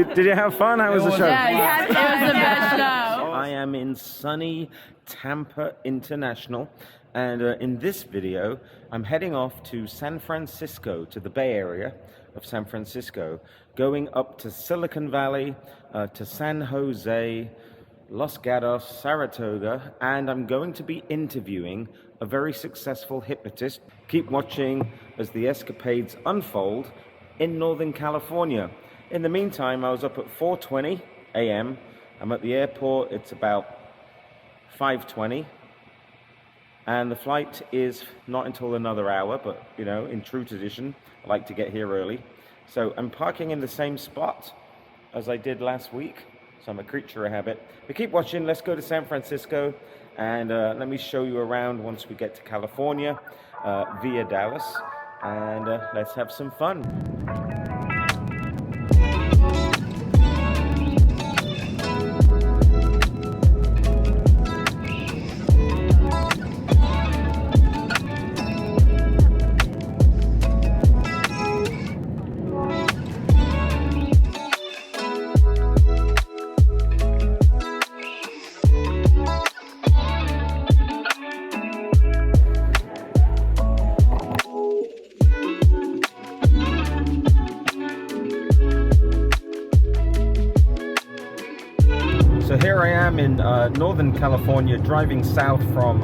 Did you have fun? How was the show? Yeah, it was the best show. I am in sunny Tampa International, and in this video, I'm heading off to San Francisco, to the Bay Area of San Francisco, going up to Silicon Valley, to San Jose, Los Gatos, Saratoga, and I'm going to be interviewing a very successful hypnotist. Keep watching as the escapades unfold in Northern California. In the meantime, I was up at 4:20 a.m. I'm at the airport. It's about 5:20, and the flight is not until another hour, but you know, in true tradition, I like to get here early. So I'm parking in the same spot as I did last week, so I'm a creature of habit. But keep watching. Let's go to San Francisco, and let me show you around once we get to California via Dallas, and let's have some fun. So here I am in Northern California, driving south from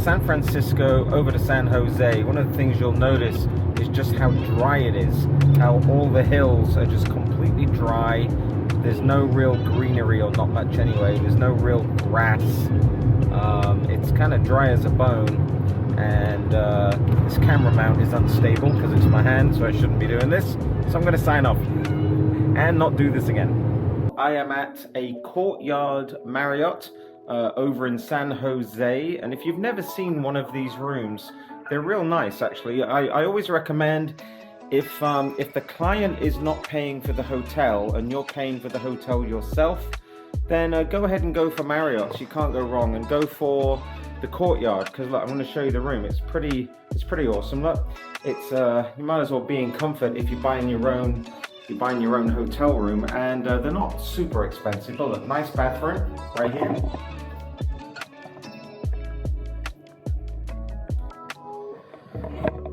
San Francisco over to San Jose. One of the things you'll notice is just how dry it is, how all the hills are just completely dry. There's no real greenery, or not much anyway. There's no real grass. It's kind of dry as a bone, and this camera mount is unstable because it's my hand, so I shouldn't be doing this. So I'm going to sign off and not do this again. I am at a Courtyard Marriott over in San Jose, and if you've never seen one of these rooms, they're real nice actually. I always recommend, if the client is not paying for the hotel and you're paying for the hotel yourself, then go ahead and go for Marriott's. You can't go wrong, and go for the Courtyard, because look, I'm going to show you the room. It's pretty awesome. Look, it's you might as well be in comfort if you're buying your own hotel room, and they're not super expensive. But look, nice bathroom right here.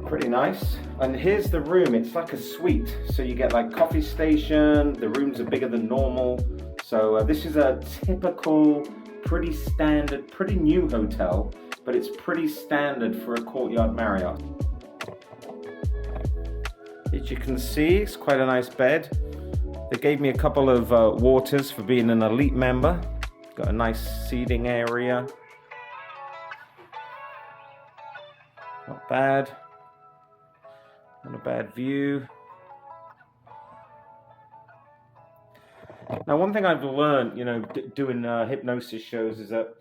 Pretty nice. And here's the room. It's like a suite, so you get like coffee station. The rooms are bigger than normal. So this is a typical, pretty standard, pretty new hotel, but it's pretty standard for a Courtyard Marriott. As you can see, it's quite a nice bed. They gave me a couple of waters for being an elite member. Got a nice seating area. Not bad. Not a bad view. Now, one thing I've learned, you know, doing hypnosis shows is that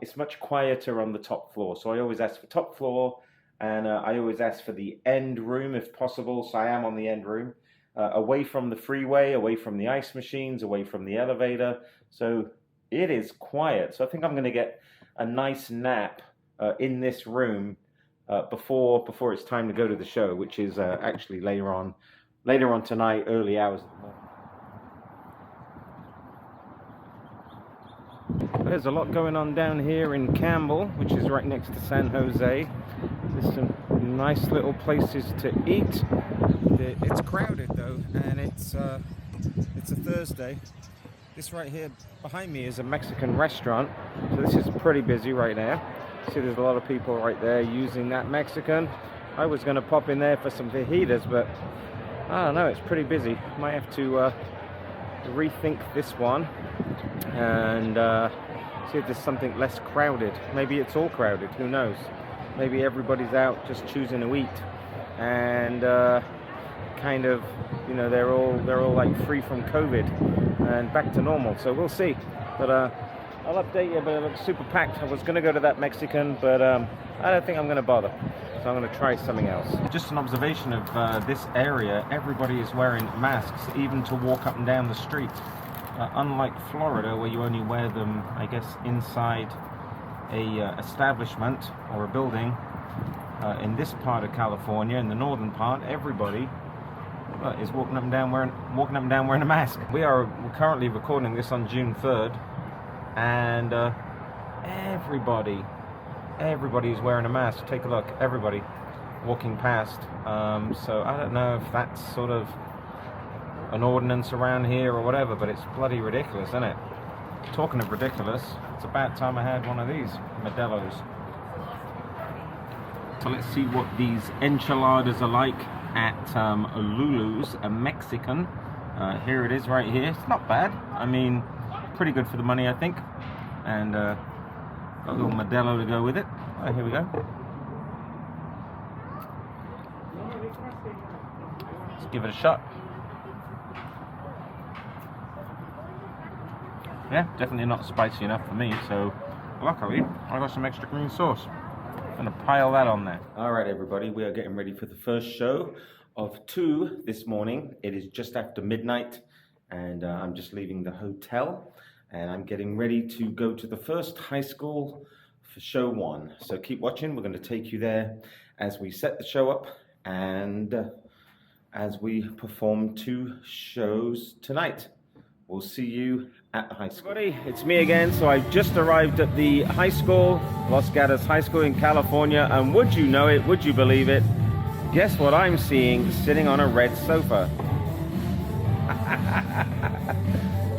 it's much quieter on the top floor. So I always ask for top floor. And I always ask for the end room if possible, so I am on the end room, away from the freeway, away from the ice machines, away from the elevator. So it is quiet. So I think I'm going to get a nice nap in this room before it's time to go to the show, which is actually later on tonight, early hours of the morning. There's a lot going on down here in Campbell, which is right next to San Jose. There's some nice little places to eat. It's crowded though, and it's a Thursday. This right here behind me is a Mexican restaurant, so this is pretty busy right now. See, there's a lot of people right there using that Mexican. I was going to pop in there for some fajitas, but I don't know, it's pretty busy. Might have to rethink this one and see if there's something less crowded. Maybe it's all crowded, who knows? Maybe everybody's out just choosing to eat, and kind of, you know, they're all like free from COVID and back to normal. So we'll see. But I'll update you. But it looks super packed. I was going to go to that Mexican, but I don't think I'm going to bother. So I'm going to try something else. Just an observation of this area. Everybody is wearing masks, even to walk up and down the street. Unlike Florida, where you only wear them, I guess, inside a establishment or a building, in this part of California, in the northern part, everybody Look, he's walking up and down wearing a mask. We're currently recording this on June 3rd, and everybody's wearing a mask. Take a look, everybody walking past. So I don't know if that's sort of an ordinance around here or whatever, but it's bloody ridiculous, isn't it? Talking of ridiculous, it's about time I had one of these Modelo's. So let's see what these enchiladas are like at Lulu's, a Mexican. Here it is right here. It's not bad. I mean, pretty good for the money, I think. And got a little Modelo to go with it. Right, here we go. Let's give it a shot. Yeah, definitely not spicy enough for me, so luckily I got some extra green sauce. I'm gonna pile that on there. All right, everybody, we are getting ready for the first show of 2 this morning. It is just after midnight, and I'm just leaving the hotel, and I'm getting ready to go to the first high school for show 1. So keep watching. We're going to take you there as we set the show up and as we perform 2 shows tonight. We'll see you at the high school. Everybody, it's me again. So I just arrived at the high school, Los Gatos High School in California, and would you know it, would you believe it, guess what I'm seeing sitting on a red sofa?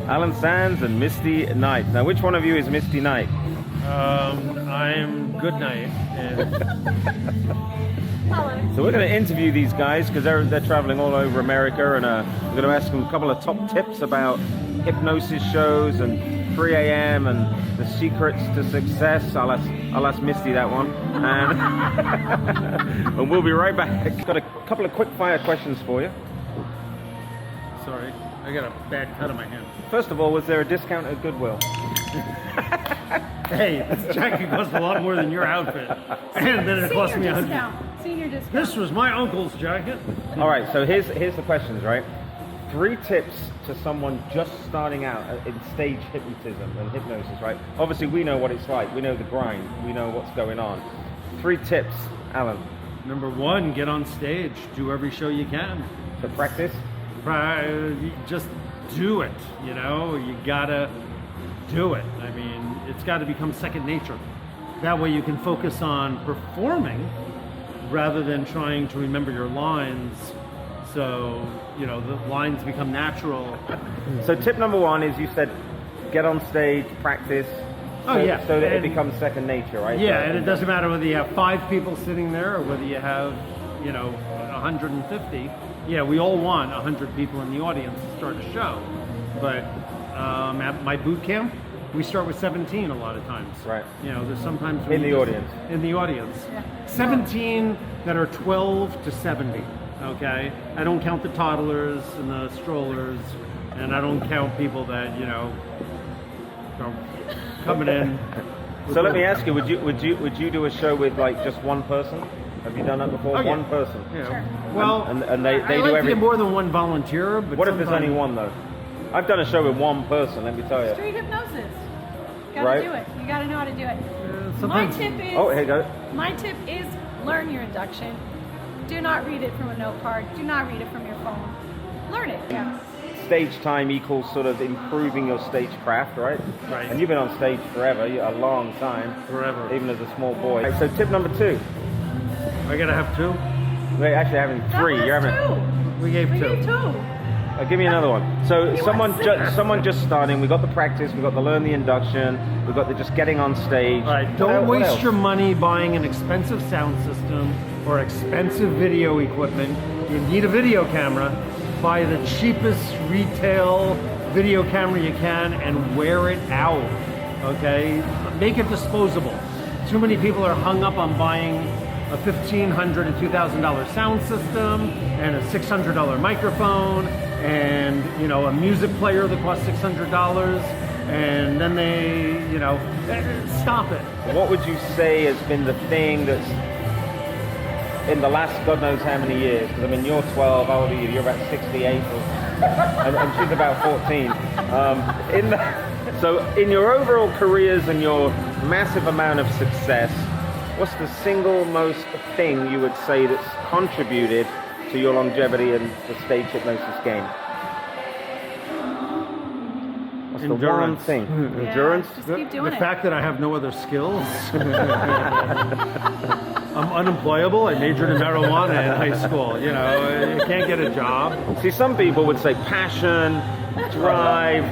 Alan Sands and Misty Knight. Now, which one of you is Misty Knight? I'm Good Night. So we're going to interview these guys because they're traveling all over America, and we're going to ask them a couple of top tips about hypnosis shows and 3 a.m. and the secrets to success. I'll ask Misty that one, and, and we'll be right back. Got a couple of quick fire questions for you. Sorry, I got a bad cut on my hand. First of all, was there a discount at Goodwill? Hey, this jacket cost a lot more than your outfit, and then it cost me $100. Senior discount. This was my uncle's jacket. All right, so here's the questions, right? 3 tips to someone just starting out in stage hypnotism and hypnosis, right? Obviously, we know what it's like. We know the grind. We know what's going on. 3 tips, Alan. Number 1, get on stage. Do every show you can. To practice? Just do it, you know? You gotta do it. I mean, it's got to become second nature. That way you can focus on performing rather than trying to remember your lines. So, you know, the lines become natural. So tip number 1 is, you said, get on stage, practice. Oh, yeah. So that it becomes second nature, right? Yeah, so, and it doesn't matter whether you have 5 people sitting there or whether you have, you know, 150. Yeah, we all want 100 people in the audience to start a show. But at my boot camp, we start with 17 a lot of times. Right. You know, there's sometimes in the audience. In the audience. Yeah. 17 that are 12 to 70. Okay, I don't count the toddlers and the strollers, and I don't count people that, you know, are coming in. So let me ask you: would you do a show with like just one person? Have you done that before? Oh, yeah. One person. Yeah. Sure. Well, and they I do like to everything. get more than one volunteer. But what if there's only one though? I've done a show with one person. Let me tell you. Street hypnosis. Gotta Right. do it. You gotta know how to do it. My sometimes- tip is. Oh, here you go. My tip is learn your induction. Do not read it from a note card. Do not read it from your phone. Learn it. Yeah. Stage time equals sort of improving your stage craft, right? Right. And you've been on stage forever, a long time. Forever. Even as a small boy. Right, so tip number 2. I gotta have 2. We're actually having 3. That You're was having. 2. We gave 2. We gave 2. Give me another one. So You someone want 6. someone just starting. We got the practice. We got the learn the induction. We got the just getting on stage. All right, What don't else? waste your money buying an expensive sound system or expensive video equipment. You need a video camera. Buy the cheapest retail video camera you can and wear it out. Okay, make it disposable. Too many people are hung up on buying a $1,500 and $2,000 sound system and a $600 microphone and, you know, a music player that costs $600, and then they, you know, stop it. What would you say has been the thing that's in the last God knows how many years? Because I mean, you're 12. How old are you? You're about 68, and she's about 14. So in your overall careers and your massive amount of success, what's the single most thing you would say that's contributed to to your longevity in the stage hypnosis game? What's the one Endurance. thing? Yeah, Endurance? just keep doing The it. fact that I have no other skills. I'm unemployable. I majored in marijuana in high school. You know, you can't get a job. See, some people would say passion, drive,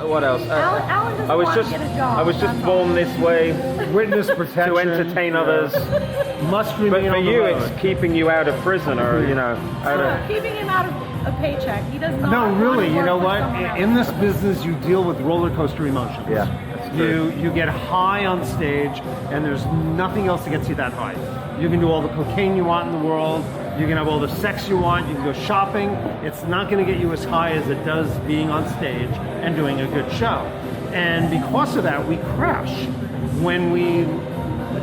what else? Alan doesn't want to get a job. I was just that's born all. this way Witness protection. to entertain others. Must But remain for on the you, road. it's keeping you out of prison, or you know, out of. Keeping him out of a paycheck. He does not. No, want really. to You work know for what? someone else. In this business, you deal with roller coaster emotions. Yeah, that's true. You get high on stage, and there's nothing else that gets you that high. You can do all the cocaine you want in the world. You can have all the sex you want. You can go shopping. It's not going to get you as high as it does being on stage and doing a good show. And because of that, we crash when we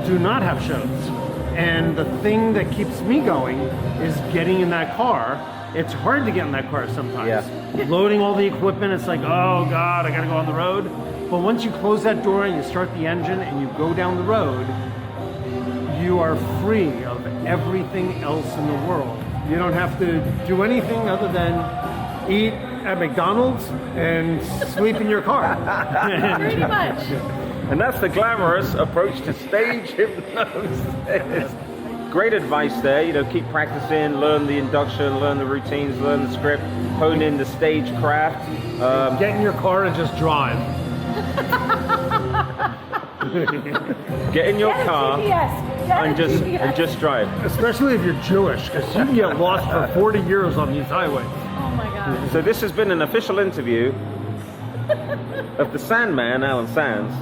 do not have shows. And the thing that keeps me going is getting in that car. It's hard to get in that car sometimes. Yeah. Loading all the equipment, it's like, oh God, I gotta go on the road. But once you close that door and you start the engine and you go down the road, you are free of everything else in the world. You don't have to do anything other than eat at McDonald's and sleep in your car. Pretty much. And that's the glamorous approach to stage hypnosis. Great advice there. You know, keep practicing, learn the induction, learn the routines, learn the script, hone in the stage craft. Get in your car and just drive. Get in your Get a car GPS. Get a and GPS. just drive. Especially if you're Jewish, because you can get lost for 40 years on these highways. Oh my God. So this has been an official interview of the Sandman, Alan Sands,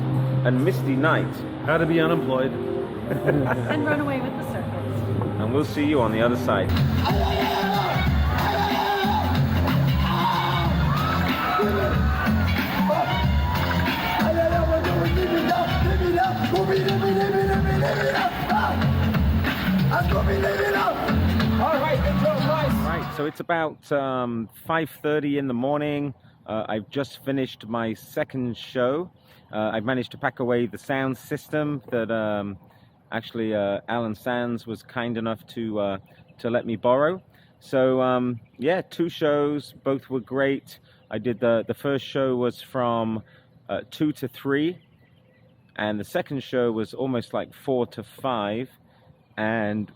and Misty Knight. How to be unemployed. And run away with the circles. And we'll see you on the other side. Right, so it's about 5:30 in the morning. I've just finished my second show. I've managed to pack away the sound system that actually Alan Sands was kind enough to let me borrow. So yeah, 2 shows, both were great. I did the first show was from 2 to 3, and the second show was almost like 4 to 5, and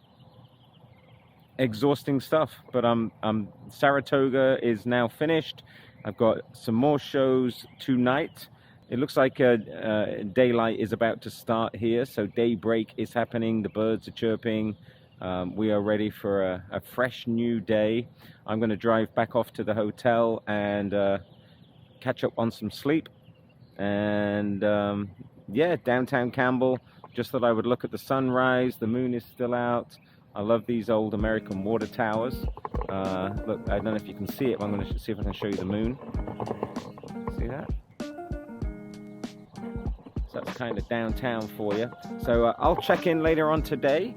exhausting stuff. But Saratoga is now finished. I've got some more shows tonight. It looks like daylight is about to start here, so daybreak is happening. The birds are chirping. We are ready for a fresh new day. I'm going to drive back off to the hotel and catch up on some sleep. And yeah, downtown Campbell. Just thought I would look at the sunrise. The moon is still out. I love these old American water towers. Look, I don't know if you can see it, but I'm going to see if I can show you the moon. See that? So that's kind of downtown for you. So I'll check in later on today